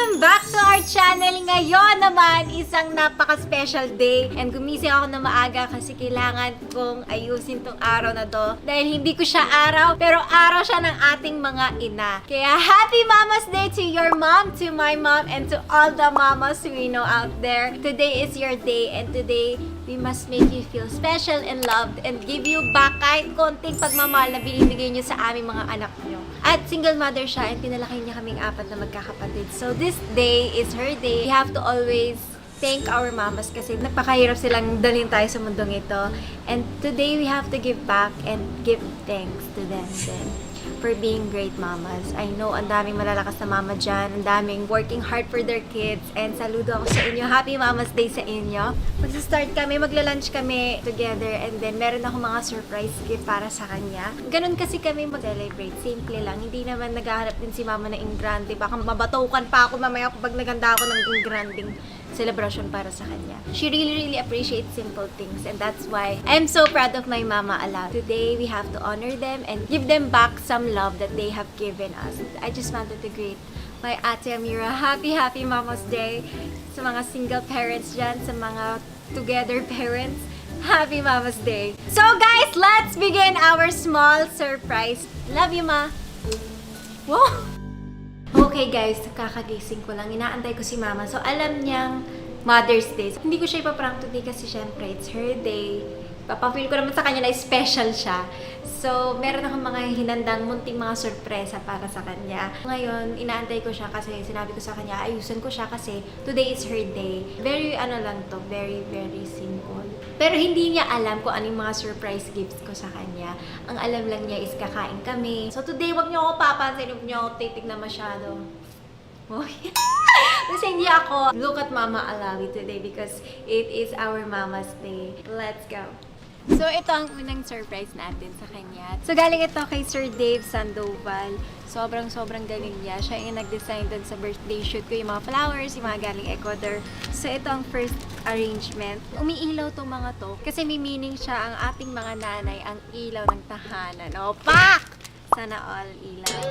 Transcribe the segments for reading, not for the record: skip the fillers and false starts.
Welcome back to our channel. Ngayon naman, isang napaka-special day. And gumising ako na maaga kasi kailangan kong ayusin tong araw na to. Dahil hindi ko siya araw, pero araw siya ng ating mga ina. Kaya Happy Mama's Day to your mom, to my mom, and to all the mamas we know out there. Today is your day, and today, we must make you feel special and loved and give you back kahit konting pagmamahal na binibigay niyo sa aming mga anak niyo. At single mother siya and pinalaki niya kaming apat na magkakapatid. So this day is her day. We have to always thank our mamas kasi napakahirap silang dalhin tayo sa mundong ito. And today we have to give back and give thanks to them then for being great mamas. I know ang daming malalakas na mama dyan, ang daming working hard for their kids, and saludo ako sa inyo. Happy Mama's Day sa inyo. Magsa-start kami, magla-lunch kami together, and then meron ako mga surprise gift para sa kanya. Ganun kasi kami mag-celebrate. Simple lang. Hindi naman naghahanap din si mama na ingrande. Baka mabatukan pa ako mamaya kapag naganda ako ng ingranding celebration para sa kanya. She really appreciates simple things, and that's why I'm so proud of my mama a lot. Today, we have to honor them and give them back some love that they have given us. I just wanted to greet my Ate Amira. Happy Mama's Day! Sa mga single parents dyan, sa mga together parents, Happy Mama's Day! So guys, let's begin our small surprise. Love you, Ma! Wow! Okay guys, kakagising ko lang. Inaantay ko si mama. So alam niyang Mother's Day. Hindi ko siya ipaprank today kasi syempre it's her day. Papapil ko naman sa kanya na special siya. So meron akong mga hinandang munting mga sorpresa para sa kanya. Ngayon, inaantay ko siya kasi sinabi ko sa kanya, ayusan ko siya kasi today is her day. Very ano lang to, very simple. Pero hindi niya alam kung anong mga surprise gifts ko sa kanya. Ang alam lang niya is kakain kami. So today, wag niyo ako papansin, wag niyo ako titignan masyado. Oh, yeah. Kasi hindi ako look at Mama Alawi today because it is our Mama's Day. Let's go! So, ito ang unang surprise natin sa kanya. So, galing ito kay Sir Dave Sandoval. Sobrang galing niya. Siya yung nag-design dun sa birthday shoot ko, yung mga flowers, yung mga galing Ecuador. So, ito ang first arrangement. Umiilaw tong mga to kasi may meaning siya ang ating mga nanay, ang ilaw ng tahanan. O, pak! Sana all ilaw.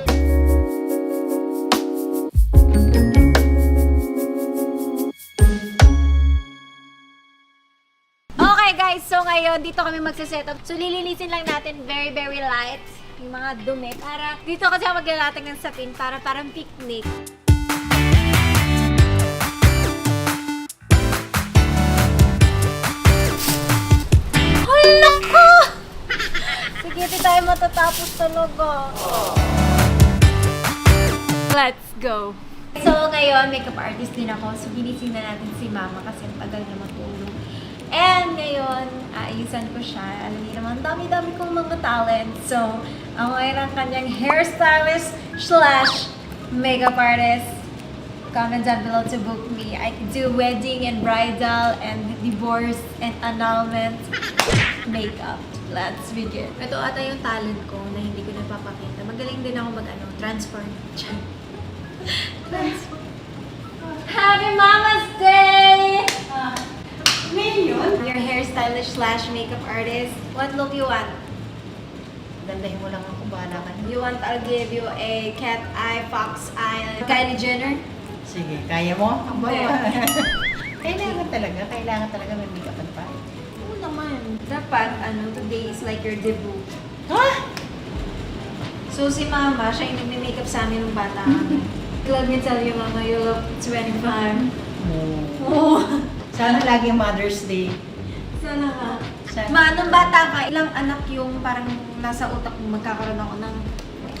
Okay guys, so ngayon dito kami magsa-setup. So lilinisin lang natin very light yung mga dumi para dito kasi ako maglalatag ng sapin para parang picnic. Hala ko! Sige, di tayo matatapos talaga. Let's go! So ngayon, makeup artist din ako. So ginising na natin si Mama kasi tagal na matulog. And ngayon, aayusan ko siya. Alam niyo naman, dami-dami kong mga talent. So, ako ngayon ang kanyang hairstylist / makeup artist. Comment down below to book me. I can do wedding and bridal and divorce and annulment makeup. Let's begin. Ito ata yung talent ko na hindi ko napapakita. Magaling din ako transform. Happy Mama's Day! Your hairstylist / makeup artist. What look you want? Dandahin mo lang ako, bahala ka na. You want I'll give you a cat eye, fox eye, Kylie Jenner? Sige, kaya mo? Hindi. Kailangan talaga may make-upan pa. Oo naman. Dapat, today is like your debut. Ha? So si Mama, siya yung nagme-makeup sa amin nung bata kami. Let me tell you, Mama, you look 25. Oh. Sana lagi Mother's Day. Sana nga. Sana. Nung bata ka, ilang anak yung parang nasa utak mo magkakaroon ako ng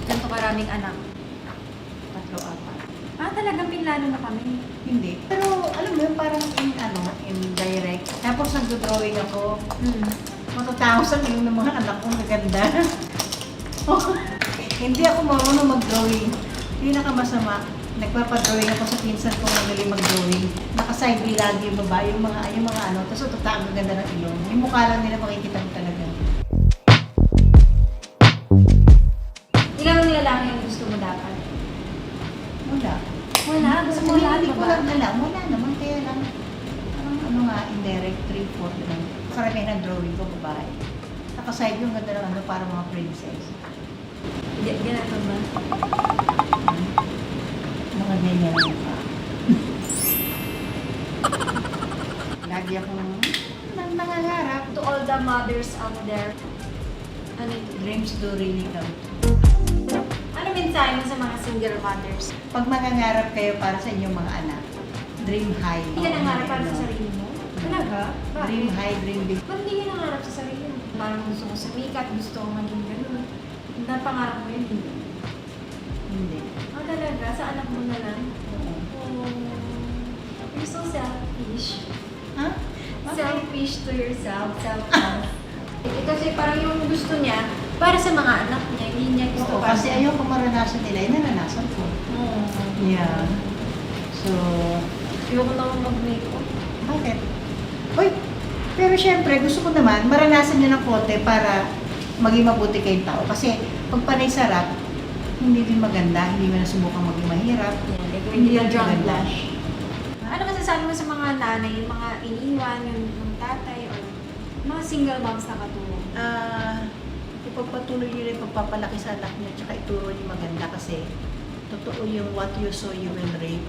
ganito karaming anak? 3, 4. Talagang pinlano na kami. Hindi. Pero alam mo yun, parang in direct. Tapos nagdo-drawing ako. Matatawasan yung mga anak ko na ganda. Hindi ako marunong mag-drawing. Pinakamasama. Nagpapadrawing ako sa pinsan ko magaling mag-drawing. Naka-side view lagi yung babae, yung mga tapos ang ganda ng ilong. Yung mukha lang nila makikita mo talaga. Ikaw ang lalaki yung gusto mo dapat? Wala. Wala? Gusto mo lahat Hindi ko ba? lang alam. Wala naman. Kaya lang, parang indirect, 3/4 lang. Karamihan ng drawing ko, babae. Naka-side view, ganda ng para mga princess. Ganito ba? Mga ganyan lang pa. lagi akong nangangarap. To all the mothers out there, ano ito? Dreams do really come. Ano mensahe mo sa mga single mothers? Pag mangangarap kayo para sa inyong mga anak, dream high. Hindi ka nangarap para sa sarili mo? Talaga? Dream high, dream big. Ba't hindi ka nangarap sa sarili mo? Parang gusto ko sumikat, gusto ko maging ganun. Napangarap mo yun, hindi? Hindi. Ah, talaga? Sa anak mo na lang? Oo. Oh, you're so selfish. Ha? Selfish to yourself, self-love. Kasi parang yung gusto niya, para sa mga anak niya, hindi niya gusto Oo, para kasi sa... ayoko maranasan nila, yung naranasan ko. Oo. Yeah. So, Ayoko naman mag-makeup. bakit? Uy, pero syempre, gusto ko naman maranasan nyo ng konti para maging mabuti kayong tao. Kasi pag panay sarap, hindi din maganda, hindi mo na subukang maging mahirap. Yeah, like Hindi hindi yan drunk maganda. blush. Ano masasabi mo sa mga nanay, yung mga iniwan, yung tatay, or mga single moms na katulong? Ipagpatuloy nyo rin pagpapalaki sa anak nyo, tsaka ituro nyo maganda kasi totoo yung what you sow, you will reap.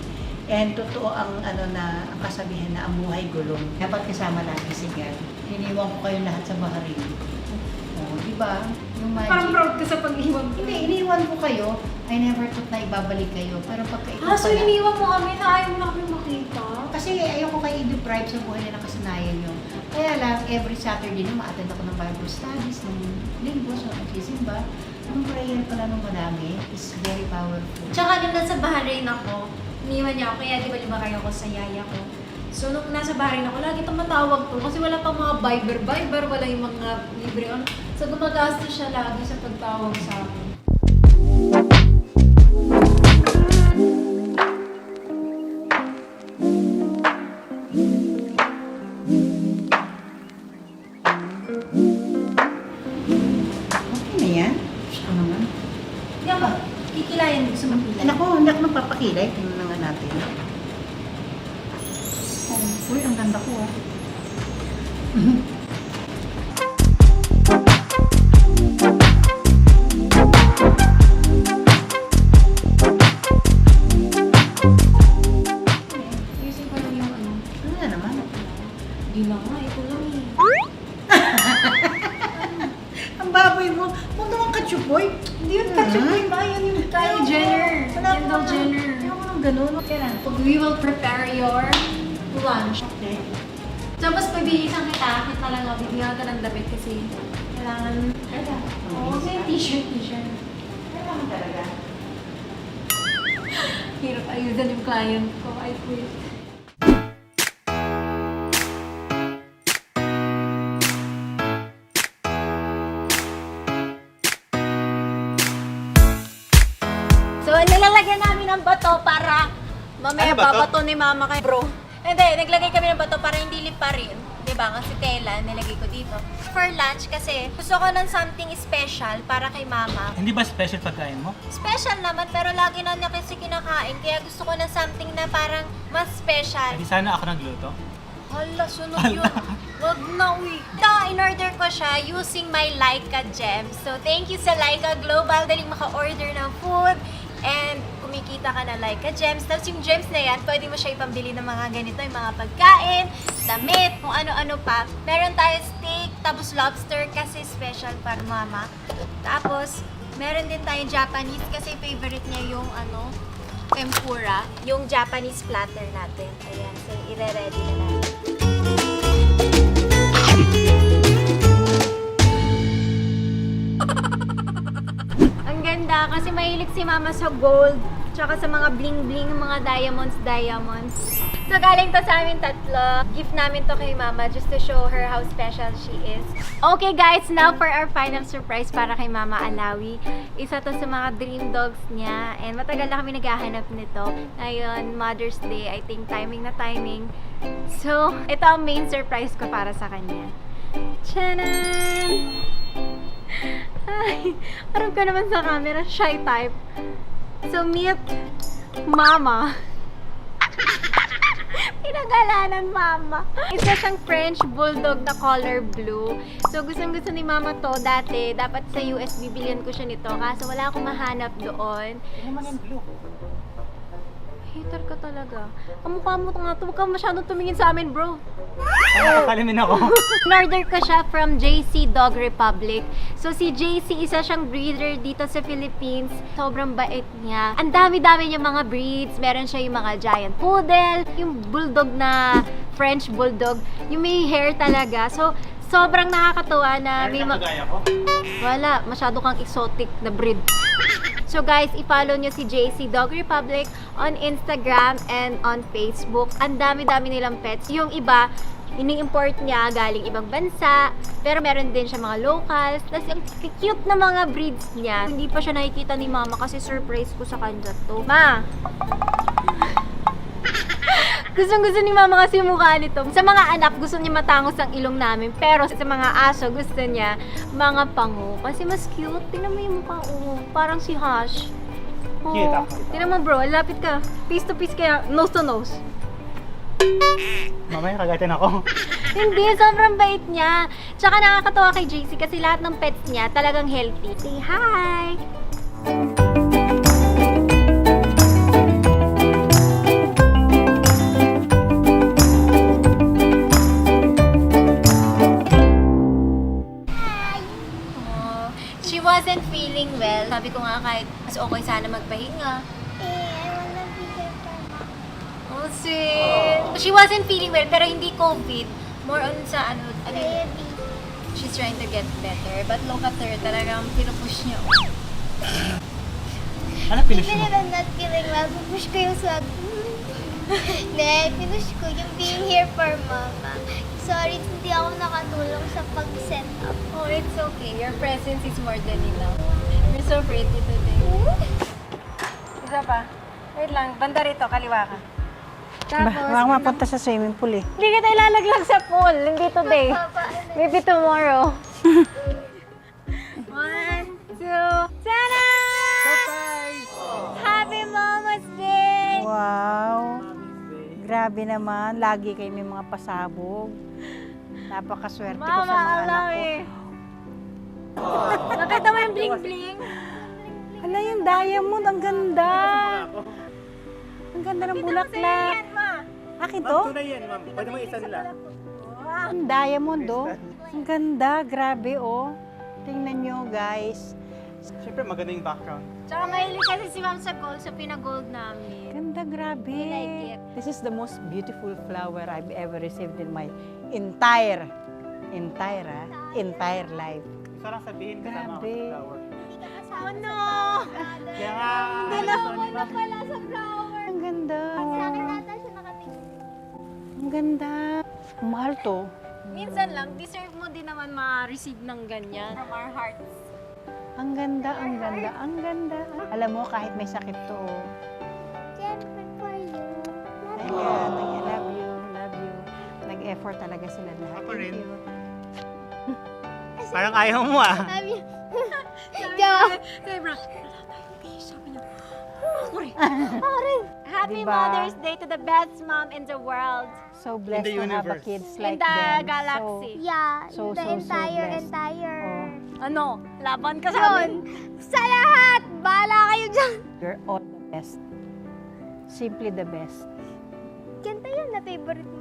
And totoo ang ang kasabihan na ang buhay gulong. Dapat kasama lagi si God. Iniwan ko kayo lahat sa Bahrain. Oh, di ba? Yung magic. Parang proud ka sa pag-iwan ko. Hindi, iniwan ko kayo. I never thought na ibabalik kayo. Pero pagka ikaw So iniwan mo kami na ayaw mo na kami makita? Kasi ayoko kayo i-deprive sa buhay na nakasanayan nyo. Kaya lang, every Saturday na ma-attend ako ng Bible studies, ng linggo, so nagsisimba. Ang prayer pala ng madami is very powerful. Tsaka din na sa Bahrain ako, iniwan niya ako, kaya di ba lumaki ako sa yaya ko. So nung nasa Bahrain ako, lagi tumatawag to kasi wala pang mga Viber, wala yung mga libre. So gumagastos siya lagi sa pagtawag sa akin. Okay na yan. Gusto naman. Hindi ako, kikilayan, gusto mo kilay. Anak ko, hindi ako magpapakilay. Tingnan na nga natin. Oh, uy, ang ganda ko ah. Using ko lang yung ano. Ano na naman? Hindi na nga, ito lang eh. Ang baboy mo. Huwag naman katsupoy. Hindi yun katsupoy ba? Yan yung Kylie Jenner. Kendall Jenner. Ayaw ko ng ganun. Kailan? We will prepare your lunch. Okay. Tapos pabihisan kita lang ako, bibigyan ka ng damit kasi kailangan... Oo, kasi t-shirt. Kailangan talaga. Hirap ayudan yung client ko. I quit. So, nilalagyan namin ng bato para mamaya Ano bato? babato ni mama kay bro. Hindi, naglagay kami ng bato para hindi lipa rin. Diba? Kasi kailan nilagay ko dito. For lunch kasi gusto ko ng something special para kay mama. Hindi ba special pagkain mo? Special naman pero lagi na niya kasi kinakain kaya gusto ko ng something na parang mas special. Hindi sana ako nagluto. Hala, sunog yun. Wag na, uy. Ito, in-order ko siya using my Laika Gems. So, thank you sa Laika Global. Daling maka-order ng food. And kumikita ka na Laika Gems. Tapos yung gems na yan, pwede mo siya ipambili ng mga ganito, yung mga pagkain, damit, kung ano-ano pa. Meron tayo steak, tapos lobster kasi special para mama. Tapos, meron din tayong Japanese kasi favorite niya yung tempura. Yung Japanese platter natin. Ayan, so ire-ready na natin. Ang ganda kasi mahilig si mama sa gold tsaka sa mga bling-bling, mga diamonds. So galing to sa amin tatlo. Gift namin to kay mama just to show her how special she is. Okay guys, now for our final surprise para kay Mama Alawi. Isa to sa mga dream dogs niya and matagal na kami naghahanap nito. Ngayon, Mother's Day, I think timing na timing. So, ito ang main surprise ko para sa kanya. Tchanan! Ay, parang ka naman sa camera, shy type. So, meet Mama. Pinagalanan Mama. Isa siyang French Bulldog na color blue. So, gustong-gusto ni Mama to dati. Dapat sa US bibilihan ko siya nito. Kaso wala akong mahanap doon. Ano naman yung blue? Hater ka talaga. Ang mukha mo nga to. Huwag ka masyadong tumingin sa amin, bro. Ay, nakakalimin ako. In-order ko siya from JC Dog Republic. So, si JC, isa siyang breeder dito sa Philippines. Sobrang bait niya. Ang dami-dami niya mga breeds. Meron siya yung mga giant poodle, yung bulldog na French bulldog, yung may hair talaga. So, sobrang nakakatuwa na may Kagaya ko. wala, masyado kang exotic na breed. So guys, i-follow nyo si JC Dog Republic on Instagram and on Facebook. Ang dami-dami nilang pets. Yung iba, ini-import niya galing ibang bansa. Pero meron din siya mga locals. Tapos yung cute na mga breeds niya. Hindi pa siya nakikita ni mama kasi surprise ko sa kanya to. Ma! Gustong-gusto ni mama kasi yung mukha nito. Sa mga anak, gusto niya matangos ang ilong namin. Pero sa mga aso, gusto niya mga pango. Kasi mas cute. Tingnan mo yung mukha. Oh, parang si Hush. Oh. Cute ako. Tingnan mo bro, lapit ka. Face to face kaya, nose to nose. Mamaya kagatin ako. Hindi, sobrang bait niya. Tsaka nakakatawa kay JC kasi lahat ng pets niya talagang healthy. Say hi! Oh, she wasn't feeling well. Sabi ko nga kahit mas okay sana magpahinga. I wanna be here for mom. Oh, sweet. She wasn't feeling well, pero hindi COVID. More on sa Baby. she's trying to get better. But look at her, talagang pinupush niya. Ano pinush Even mo? if I'm not feeling well, pinush ko yung swag. Hindi, pinush ko yung being here for mama. Sorry, hindi ako nakatulong sa pag-set up. Oh, it's okay. Your presence is more than enough. You're so pretty today. Isa pa. Wait lang, banda rito, kaliwa ka. Tapos, Baka mapunta sa swimming pool eh. hindi kita ilalaglag sa pool. Hindi today. Maybe tomorrow. 1, 2, Sana! Surprise! Happy Mama's Day! Wow! Grabe naman. Lagi kayo may mga pasabog. Napakaswerte ko sa Mama, mga ang anak ko. laki. Nakita mo yung bling-bling? Hala, yung diamond. Ang ganda. Ang ganda ng bulaklak. Yan, ma. Akin to? Tunay yan, ma'am. Pwede mo isa nila. Ang diamond, oh. Ang ganda. Grabe, oh. Tingnan nyo, guys. Siyempre, maganda yung background. Tsaka mahilig kasi si Ma'am sa gold, so pinagold namin. Ganda, grabe. I like it. This is the most beautiful flower I've ever received in my entire life. Gusto lang sabihin kasama ako Grabe. sa flower. Oh no! Kaya nga, Dalawa na pala sa flower. Ang ganda. Sa akin ata siya nakatingin. Ang ganda. Mahal to. Minsan lang, deserve mo din naman ma-receive ng ganyan from our hearts. Ang ganda, ang ganda, ang ganda. Alam mo, kahit may sakit to, oh. Siyempre for you. Ayan, ayan, love you, love you. Nag-effort talaga sila lahat. Ako rin. Thank you. parang ayaw mo ah. Love you. Joke. Hey, bro. Sabi niya, ako rin. Happy Diba? Mother's Day to the best mom in the world. So blessed In the to have a universe. kids In like the them. galaxy. Yeah, So, the so, so blessed. entire. Ano? Laban ka sa Yun. amin. Sa lahat. Bahala kayo dyan. You're all the best. Simply the best. Kanta yun na favorite mo.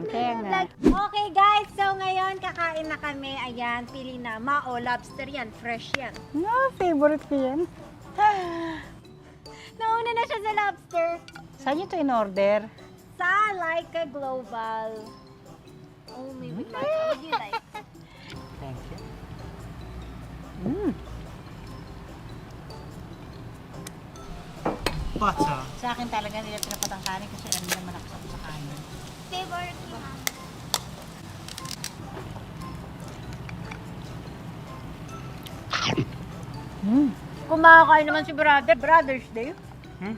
Kaya nga. Okay guys, so ngayon kakain na kami. Ayan, pili na. Mao, lobster yan. Fresh yan. No, favorite ko yan. Nauna na siya sa lobster. Saan nyo to in-order? Sa Laika Global. Oh, maybe like. What do you like? Thank you. Pata. Sa akin talaga nila pinapatang kanin kasi alam naman ako sa kanin. Favorite mo. Kumakain naman si brother. Brother's Day. Hmm?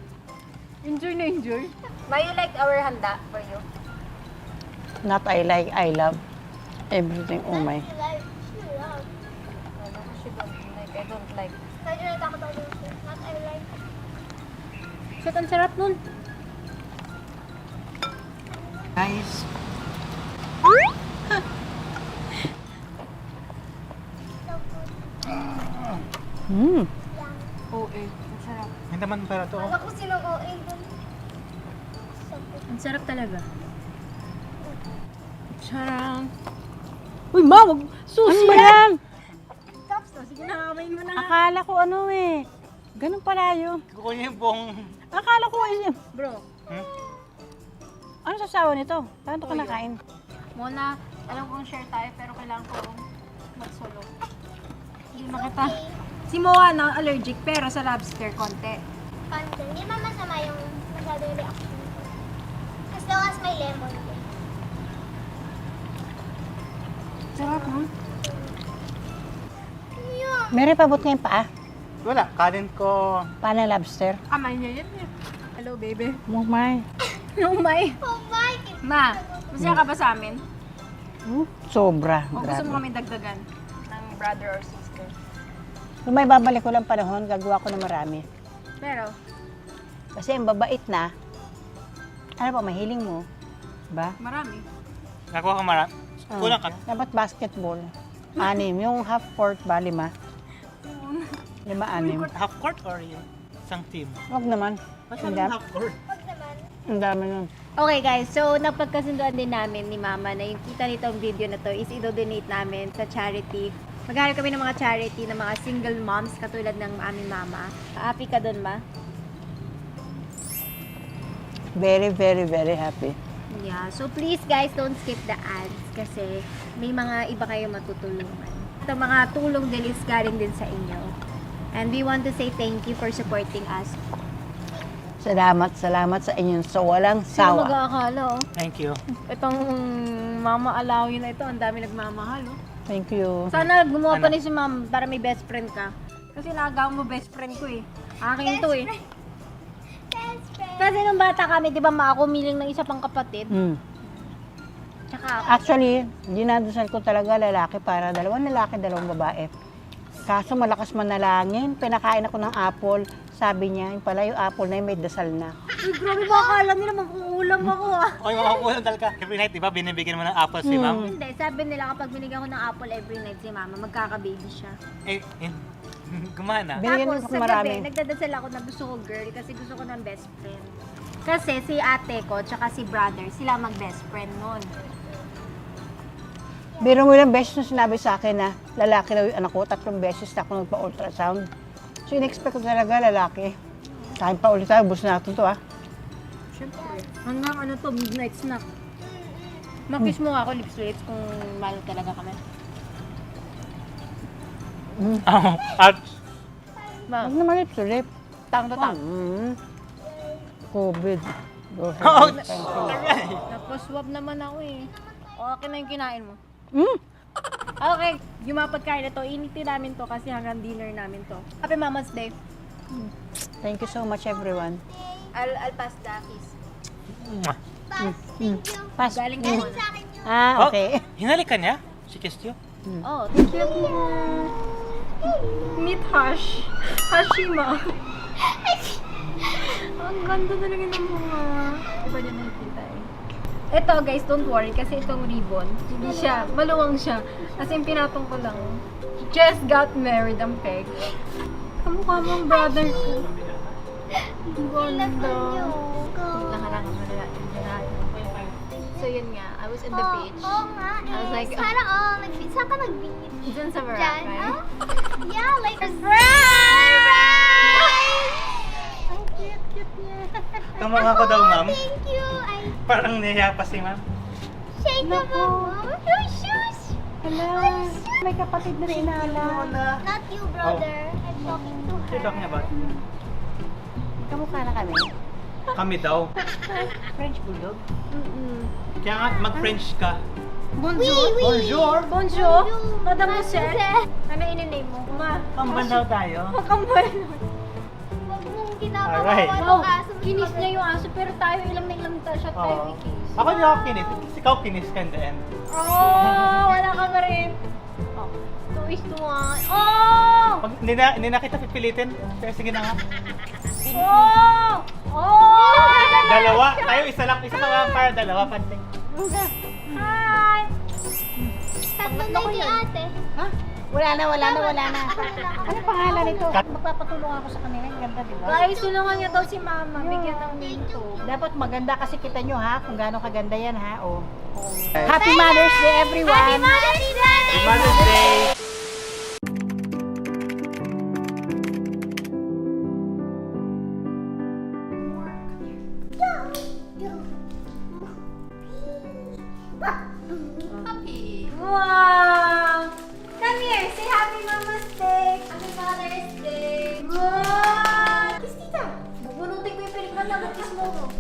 Enjoy na enjoy. May you like our handa for you? Not I like, I love. Everything, oh my. Like, she love. I don't like. Medyo natakot ako dun. Not I like. Shit, ang sarap nun. Guys, Oo, ang sarap. Hindi naman pala to. Alam ko sino ko. Sarap talaga. Sarap. Uy, ma, wag. Susi yan. Tops to. Sige na, kamayin mo na. Akala ko ano eh. Ganun pala yun. Kukunin yung buong... Akala ko eh. Bro, Ano sasawa nito? Paano ito kinakain? Mona, alam kong share tayo pero kailangan ko mag-solo. Hindi makita. Si Moa na allergic pero sa lobster konti. Konti. Hindi man masama yung masyadong reaction ko. As long as may lemon din. Sarap, no? Meron pabot ngayon paa. Wala, kanin ko. Paano lobster? Amay niya yun. Hello, baby. Mumay. Oh my. Oh my! Ma, masaya ka ba sa amin? Sobra. O gusto mo Grabe. kami dagdagan ng brother or sister? Kung may babalik ko lang panahon, gagawa ko na marami. Pero, Kasi ang babait na, ano pa, mahiling mo. Ba? marami. Nakuha ka marami. Kulang ka. Dapat basketball. 6. Yung half court ba, 5? 5, 6. Half court or yung isang team? Huwag naman. Basta Ang yung dami. half court. Huwag naman. Ang dami nun. Okay guys, so napagkasunduan din namin ni Mama na yung kita nitong video na to is i-donate namin sa charity. Maghanap kami ng mga charity ng mga single moms katulad ng aming mama. Happy ka dun, Ma? Very, very, very happy. Yeah, so please guys, don't skip the ads kasi may mga iba kayo matutulungan. Ito mga tulong din is galing din sa inyo. And we want to say thank you for supporting us. Salamat sa inyong sa walang Sino sawa. mag-aakala, oh? Thank you. Itong mama alawin na ito, ang dami nagmamahal, oh. Thank you. Sana gumawa pa Ano? ni si ma'am para may best friend ka. Kasi nakagawa mo best friend ko eh. Akin to eh. Best friend. Kasi nung bata kami, di ba ma, ako miling ng isa pang kapatid. Tsaka ako. Actually, dinadasal ko talaga lalaki para 2 lalaki, 2 babae. Kaso malakas manalangin, pinakain ako ng apple. Sabi niya, yung pala yung apple na yun, may dasal na. Uy, grabe ba akala nila mag-uulam ako ah. Okay, makakuha talaga. Every night, di ba, binibigyan mo ng apples si ma'am? Hindi, sabi nila kapag binigyan ko ng apple every night si mama, magkaka-baby siya. Gumana. Binigyan Tapos ko sa marami. gabi, nagdadasal ako na gusto ko girl kasi gusto ko ng best friend. Kasi si ate ko, tsaka si brother, sila mag-best friend nun. Biro mo ilang beses na sinabi sa akin na lalaki daw yung anak ko, 3 beses na ako nagpa-ultrasound. So, in-expect ko talaga lalaki. Kain pa ulit tayo, bus natin to ah. Siyempre. Hanggang ano to, midnight snack. Makiss mo nga ako, lips to lips, kung mahal talaga kami. At Ma, Huwag naman lip to lip. tang to tang. COVID. Ouch! Napaswab naman ako eh. Okay na yung kinain mo. Mm. Okay, yung mga pagkain na to, initin namin to kasi hanggang dinner namin to. Happy Mama's Day. Thank you so much everyone. I'll pass the kiss. Pass. Thank you. Pass. Galing ka Galing muna. sa akin yun. Ah, okay. Hinalikan niya? She kissed you? Oh, thank you. Meet Hash. Hashima. Ang ganda talaga ng mga. Iba din nakikita eh. Ito guys, don't worry kasi itong ribbon, hindi siya, maluwang siya. As in, pinatong ko lang. Just got married ang peg. Kamukha mo ang brother ko. Ang ganda. Nakarangan mo na So yun nga, I was on the beach. Oo nga eh. I was like, Sana nag-beach. Saan ka nag-beach? Diyan sa Diyan? Boracay. Ah? Yeah, like surprise! Ang cute niya. Tumawa ko daw, ma'am. Thank you. Ay, Parang nahiya pa si ma'am. shake na ba mo? Your shoes! Hello. May kapatid na sinala. Not you, brother. I'm talking to You're her. talking about Kamukha na kami. kami daw. French bulldog. Kaya nga, mag-French ka. Bonjour. Bonjour! Bonjour. Mademoiselle. Ano in-name mo? Ma. Kambal daw tayo. Makambal. Huwag mong Alright. ginagawa Wow, ng aso. kinis niya yung aso pero tayo ilang na ilang shot tayo Oo. i-kiss. Ako hindi ako kinis. Ikaw kinis ka in the end. Oh, wala ka pa rin. Oh, 2 is to 1. Oh! Pag hindi na kita pipilitin. Kaya sige na nga. Oh! Oh! Dalawa. Tayo isa lang. Isa pa vampire. Dalawa. Panting. Hi! Tatlo na kay ate. Ha? Wala na. Ano pangalan nito? Magpapatulong ako sa kanila. Ang ganda, di ba? Guys, tulungan niyo daw si Mama. Bigyan ng minto. Dapat maganda kasi kita nyo ha, kung gaano kaganda yan ha. Oh. Happy Mother's Day everyone! Happy Mother's Day! Mother's Day! Wow! Come here, say Happy Mama's Day! Happy Mother's Day! Wow! Kiss tita! Bubunutin ko yung pelikman na kiss mo.